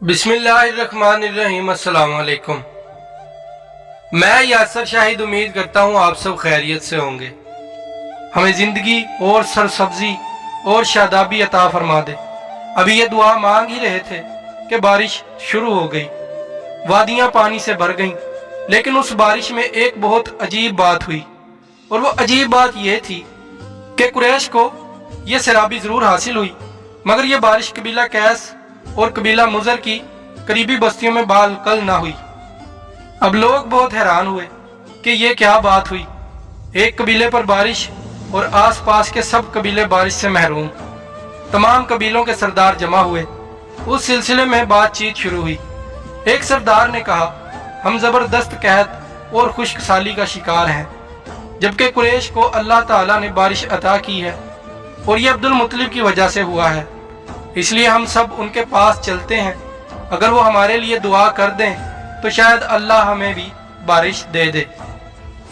बिस्मिल्लाहिर्रहमानिर्रहीम। अस्सलाम वालेकुम। मैं यासर शाहिद उम्मीद करता हूँ आप सब खैरियत से होंगे। हमें ज़िंदगी और सरसब्जी और शादाबी अता फरमा दे। अभी ये दुआ मांग ही रहे थे कि बारिश शुरू हो गई, वादियाँ पानी से भर गईं। लेकिन उस बारिश में एक बहुत अजीब बात हुई, और वो अजीब बात ये थी कि कुरैश को ये सैलाबी ज़रूर हासिल हुई, मगर ये बारिश कबीला कैस और कबीला मुजर की करीबी बस्तियों में बालकल ना हुई। अब लोग बहुत हैरान हुए कि ये क्या बात हुई। एक कबीले पर बारिश और आसपास के सब कबीले बारिश से महरूम। तमाम कबीलों के सरदार जमा हुए। उस सिलसिले में बातचीत शुरू हुई। एक सरदार ने कहा, हम ज़बरदस्त कहत और खुश्क साली का शिकार हैं, जबकि कुरैश को अल्लाह ताला ने बारिश अता की है और ये अब्दुल मुत्तलिब की वजह से हुआ है। इसलिए हम सब उनके पास चलते हैं। अगर वो हमारे लिए दुआ कर दें तो शायद अल्लाह हमें भी बारिश दे दे।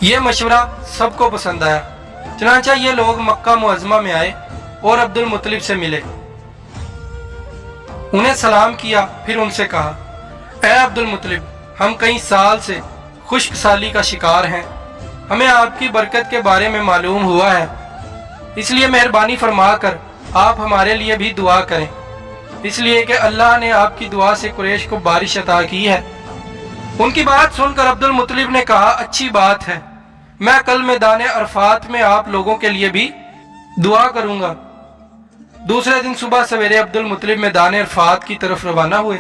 ये मशवरा सबको पसंद आया। चनांचा ये लोग मक्का मुअज़्ज़मा में आए और अब्दुल मुत्तलिब से मिले, उन्हें सलाम किया। फिर उनसे कहा, ऐ अब्दुल मुत्तलिब, हम कई साल से खुश्क साली का शिकार हैं। हमें आपकी बरकत के बारे में मालूम हुआ है, इसलिए मेहरबानी फरमाकर आप हमारे लिए भी दुआ करें, इसलिए कि अल्लाह ने आपकी दुआ से कुरैश को बारिश अता की है। उनकी बात सुनकर अब्दुल मुत्तलिब ने कहा, अच्छी बात है, मैं कल मैदान अरफात में आप लोगों के लिए भी दुआ करूंगा। दूसरे दिन सुबह सवेरे अब्दुल मुत्तलिब मैदान अरफात की तरफ रवाना हुए।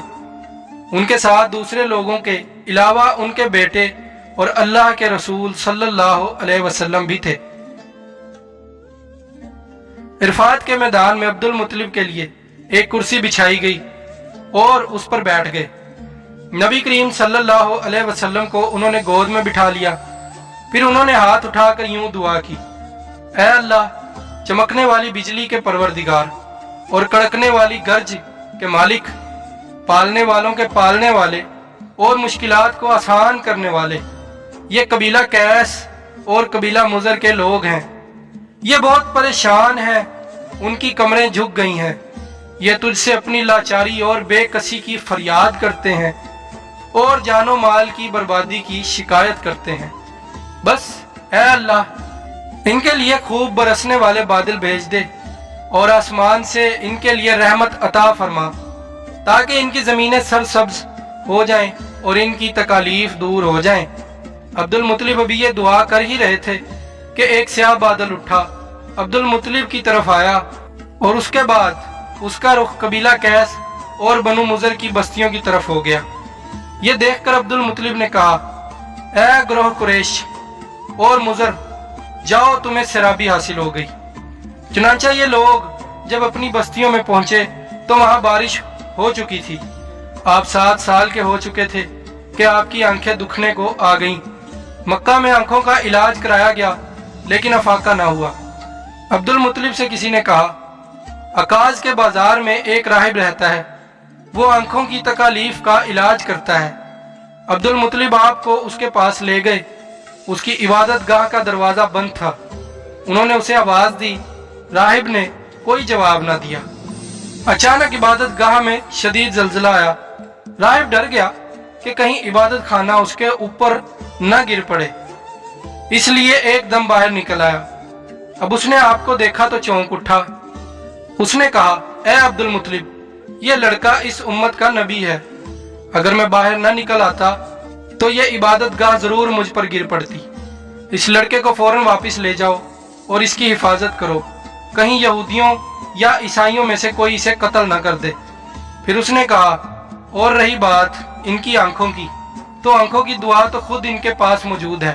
उनके साथ दूसरे लोगों के अलावा उनके बेटे और अल्लाह के रसूल सल्लल्लाहु अलैहि वसल्लम भी थे। इरफात के मैदान में अब्दुल मुत्तलिब के लिए एक कुर्सी बिछाई गई और उस पर बैठ गए। नबी करीम सल्लल्लाहु अलैहि वसल्लम को उन्होंने गोद में बिठा लिया। फिर उन्होंने हाथ उठाकर यूं दुआ की, ऐ अल्लाह, चमकने वाली बिजली के परवरदिगार और कड़कने वाली गर्ज के मालिक, पालने वालों के पालने वाले और मुश्किलात को आसान करने वाले, ये कबीला कैस और कबीला मुजर के लोग हैं। ये बहुत परेशान हैं, उनकी कमरें झुक गई हैं। ये तुझसे अपनी लाचारी और बेकसी की फरियाद करते हैं और जानो माल की बर्बादी की शिकायत करते हैं। बस ऐ अल्लाह, इनके लिए खूब बरसने वाले बादल भेज दे और आसमान से इनके लिए रहमत अता फरमा, ताकि इनकी ज़मीनें सरसब्ज हो जाएं और इनकी तकालीफ दूर हो जाएं। अब्दुल मुत्तलिब अभी ये दुआ कर ही रहे थे कि एक स्याह बादल उठा, अब्दुल मुत्तलिब की तरफ आया और उसके बाद उसका रुख कबीला कैस और बनु मुजर की बस्तियों की तरफ हो गया। ये देखकर अब्दुल मुत्तलिब ने कहा, ऐ ग्रोह कुरैश और मुजर, जाओ, तुम्हें सैलाबी हासिल हो गई। चुनांचा ये लोग जब अपनी बस्तियों में पहुंचे तो वहां बारिश हो चुकी थी। आप 7 साल के हो चुके थे कि आपकी आंखें दुखने को आ गईं। मक्का में आंखों का इलाज कराया गया, लेकिन अफाका ना हुआ। अब्दुल मुत्तलिब से किसी ने कहा, अकाज के बाजार में एक राहिब रहता है, वो आंखों की तकालीफ का इलाज करता है। अब्दुल मुत्तलिब आपको उसके पास ले गए। उसकी इबादत गाह का दरवाज़ा बंद था। उन्होंने उसे आवाज़ दी, राहिब ने कोई जवाब ना दिया। अचानक इबादत गाह में शदीद जल्जला आया। राहिब डर गया कि कहीं इबादत खाना उसके ऊपर न गिर पड़े, इसलिए एकदम बाहर निकल आया। अब उसने आपको देखा तो चौंक उठा। उसने कहा, ऐ अब्दुल मुत्तलिब, ये लड़का इस उम्मत का नबी है। अगर मैं बाहर न निकल आता तो ये इबादत गाह जरूर मुझ पर गिर पड़ती। इस लड़के को फौरन वापस ले जाओ और इसकी हिफाजत करो, कहीं यहूदियों या ईसाइयों में से कोई इसे कत्ल न कर दे। फिर उसने कहा, और रही बात इनकी आंखों की, तो आंखों की दुआ तो खुद इनके पास मौजूद है।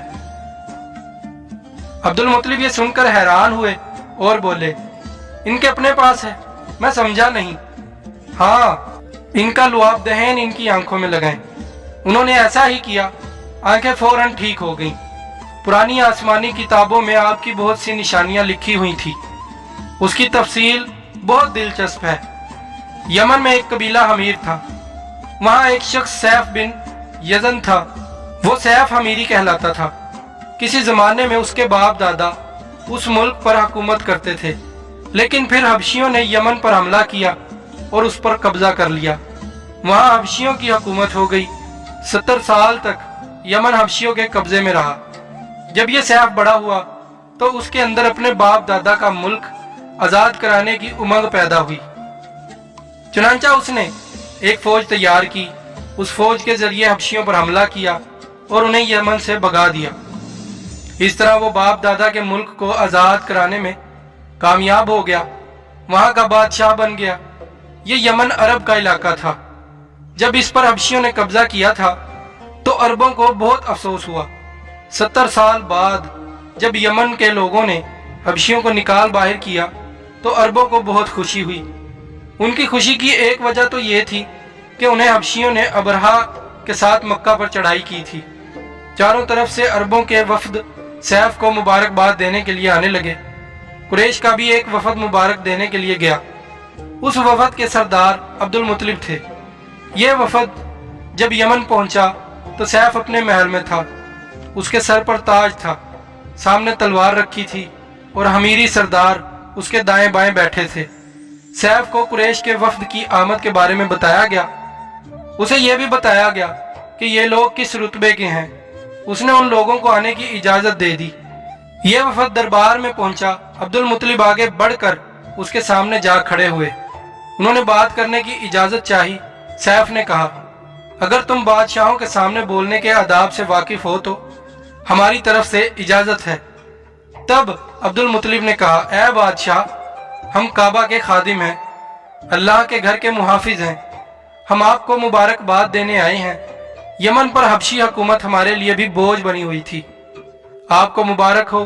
अब्दुल मुत्तलिब ये सुनकर हैरान हुए और बोले, इनके अपने पास है? मैं समझा नहीं। हाँ, इनका लुआब दहन इनकी आंखों में लगाएं। उन्होंने ऐसा ही किया, आंखें फौरन ठीक हो गईं। पुरानी आसमानी किताबों में आपकी बहुत सी निशानियां लिखी हुई थी, उसकी तफसील बहुत दिलचस्प है। यमन में एक कबीला हमीर था। वहाँ एक शख्स सैफ बिन यजन था। वो सैफ हमीरी कहलाता था। किसी जमाने में उसके बाप दादा उस मुल्क पर हुकूमत करते थे, लेकिन फिर हबशियों ने यमन पर हमला किया और उस पर कब्जा कर लिया। वहाँ हबशियों की हुकूमत हो गई। 70 साल तक यमन हबशियों के कब्जे में रहा। जब यह सैफ बड़ा हुआ तो उसके अंदर अपने बाप दादा का मुल्क आज़ाद कराने की उमंग पैदा हुई। चुनांचा उसने एक फौज तैयार की, उस फौज के जरिए हबशियों पर हमला किया और उन्हें यमन से भगा दिया। इस तरह वो बाप दादा के मुल्क को आज़ाद कराने में कामयाब हो गया, वहाँ का बादशाह बन गया। ये यमन अरब का इलाका था। जब इस पर हबशियों ने कब्जा किया था तो अरबों को बहुत अफसोस हुआ। 70 साल बाद जब यमन के लोगों ने हबशियों को निकाल बाहर किया तो अरबों को बहुत खुशी हुई। उनकी खुशी की एक वजह तो ये थी कि उन्हें हबशियों ने अबरहा के साथ मक्का पर चढ़ाई की थी। चारों तरफ से अरबों के वफद सैफ को मुबारकबाद देने के लिए आने लगे। कुरैश का भी एक वफद मुबारक देने के लिए गया। उस वफद के सरदार अब्दुल मुत्तलिब थे। ये वफद जब यमन पहुंचा तो सैफ अपने महल में था। उसके सर पर ताज था, सामने तलवार रखी थी और हमीरी सरदार उसके दाएं बाएं बैठे थे। सैफ को कुरैश के वफद की आमद के बारे में बताया गया। उसे यह भी बताया गया कि ये लोग किस रुतबे के हैं। उसने उन लोगों को आने की इजाजत दे दी। ये वफद दरबार में पहुंचा। अब्दुल मुत्तलिब आगे बढ़कर उसके सामने जा खड़े हुए। उन्होंने बात करने की इजाजत चाही। सैफ ने कहा, अगर तुम बादशाहों के सामने बोलने के आदाब से वाकिफ हो तो हमारी तरफ से इजाजत है। तब अब्दुल मुत्तलिब ने कहा, ऐ बादशाह, हम काबा के खादिम हैं, अल्लाह के घर के मुहाफिज हैं। हम आपको मुबारकबाद देने आए हैं। यमन पर हबशी हुकूमत हमारे लिए भी बोझ बनी हुई थी। आपको मुबारक हो।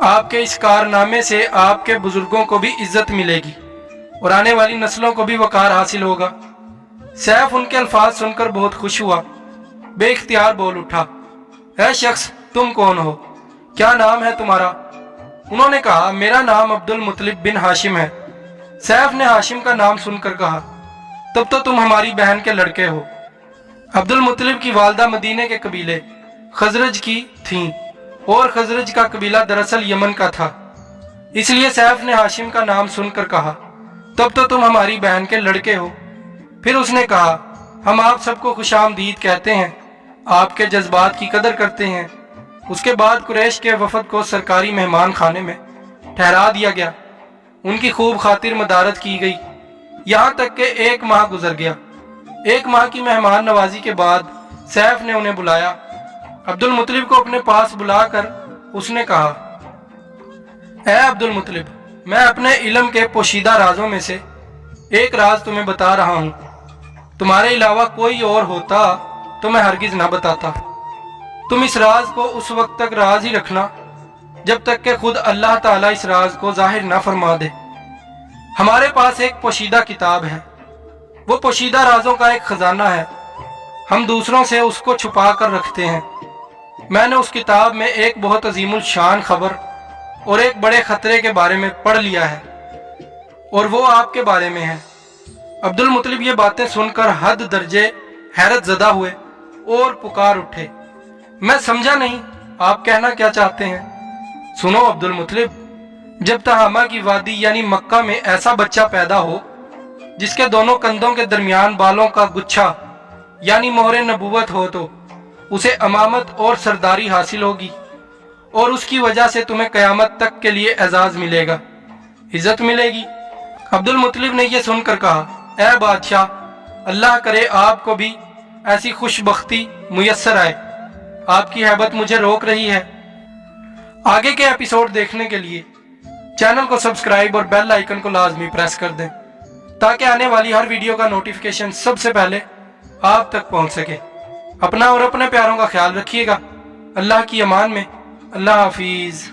आपके इस कारनामे से आपके बुजुर्गों को भी इज्जत मिलेगी और आने वाली नस्लों को भी वकार हासिल होगा। सैफ उनके अल्फाज सुनकर बहुत खुश हुआ, बेइख्तियार बोल उठा, ऐ शख्स, तुम कौन हो? क्या नाम है तुम्हारा? उन्होंने कहा, मेरा नाम अब्दुल मुत्तलिब बिन हाशिम है। सैफ ने हाशिम का नाम सुनकर कहा, तब तो तुम हमारी बहन के लड़के हो। अब्दुल मुत्तलिब की वालदा मदीने के कबीले खजरज की थीं और खजरज का कबीला दरअसल यमन का था। इसलिए सैफ ने हाशिम का नाम सुनकर कहा, तब तो तुम हमारी बहन के लड़के हो। फिर उसने कहा, हम आप सबको खुशामदीद कहते हैं, आपके जज्बात की कदर करते हैं। उसके बाद कुरैश के वफद को सरकारी मेहमान खाने में ठहरा दिया गया। उनकी खूब खातिर मदारत की गई, यहाँ तक कि 1 माह गुजर गया। 1 माह की मेहमान नवाजी के बाद सैफ ने उन्हें बुलाया। अब्दुल मुत्तलिब को अपने पास बुलाकर उसने कहा, ऐ अब्दुल मुत्तलिब, मैं अपने इल्म के पोशीदा राजों में से एक राज तुम्हें बता रहा हूँ। तुम्हारे अलावा कोई और होता तो मैं हरगिज ना बताता। तुम इस राज को उस वक्त तक राज ही रखना जब तक कि खुद अल्लाह ताला इस राज को जाहिर ना फरमा दे। हमारे पास एक पोशीदा किताब है, वो पोशीदा राजों का एक खजाना है। हम दूसरों से उसको छुपा कर रखते हैं। मैंने उस किताब में एक बहुत अजीमुल शान खबर और एक बड़े खतरे के बारे में पढ़ लिया है और वो आपके बारे में है। अब्दुल मुत्तलिब ये बातें सुनकर हद दर्जे हैरत ज़दा हुए और पुकार उठे, मैं समझा नहीं, आप कहना क्या चाहते हैं? सुनो अब्दुल मुत्तलिब, जब तहामा की वादी यानी मक्का में ऐसा बच्चा पैदा हो जिसके दोनों कंधों के दरमियान बालों का गुच्छा यानी मोहरे नबूवत हो तो उसे अमामत और सरदारी हासिल होगी और उसकी वजह से तुम्हें कयामत तक के लिए एजाज मिलेगा, इज्जत मिलेगी। अब्दुल मुत्तलिब ने यह सुनकर कहा, ऐ बादशाह, अल्लाह करे आपको भी ऐसी खुशबख्ती मुयस्सर आए। आपकी हैबत मुझे रोक रही है। आगे के एपिसोड देखने के लिए चैनल को सब्सक्राइब और बेल आइकन को लाजमी प्रेस कर दें ताकि आने वाली हर वीडियो का नोटिफिकेशन सबसे पहले आप तक पहुंच सके। अपना और अपने प्यारों का ख्याल रखिएगा। अल्लाह की अमान में। अल्लाह हाफिज।